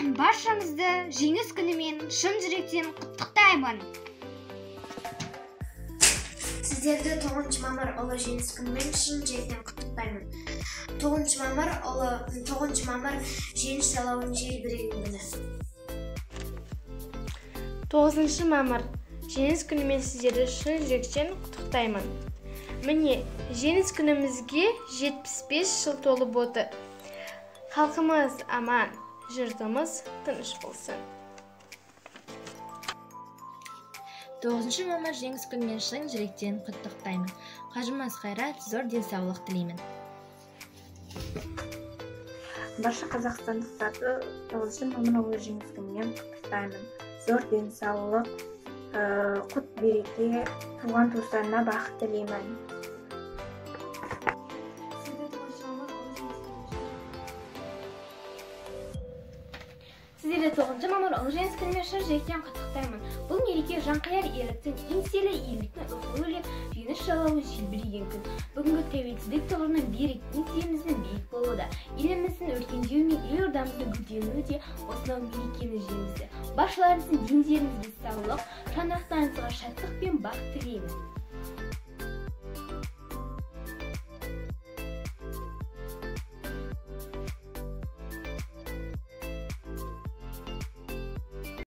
Barşаңызды жеңіс күнімен шын жүректен құттықтаймын. Сіздерді 9 мамыр ұлы жеңіс күнімен шын жүректен құттықтаймын. 9 мамыр жеңіс жалауын желбіреген күні. 9 мамыр жеңіс күнімен сіздерді шын жүректен құттықтаймын. Міне, жеңіс күнімізге 75 жыл толып отыр. Халқымыз аман, жұртымыз тыныш болсын. 9 мамыр жеңіс күнімен шын жүректен құттықтаймын. Қажымас қайрат, зор денсаулық тілеймін. Барша қазақстандықтарды 9 мамыр ұлы жеңіс күнімен құттықтаймын. Зор денсаулық, құт береке, туған туыстарына бақыт тілеймін. Сіздерді 9 мамыр ұлы жеңіс күнімен шын жүректен құттықтаймын. Бұл мереке жанқияр ерліктің, еңселі ерліктің рухы өрлеп, жеңіс жалауы желбіреген күн. Бүгінгі тәуелсіздік тұғырының берік, еңсеміздің биік болуы, еліміздің өркендеуі мен елордамыздың гүлденуі де осынау мерекенің жемісі. Баршаларыңыздың дендеріңізге саулық, шаңырақтарыңызға шаттық пен бақыт тілеймін.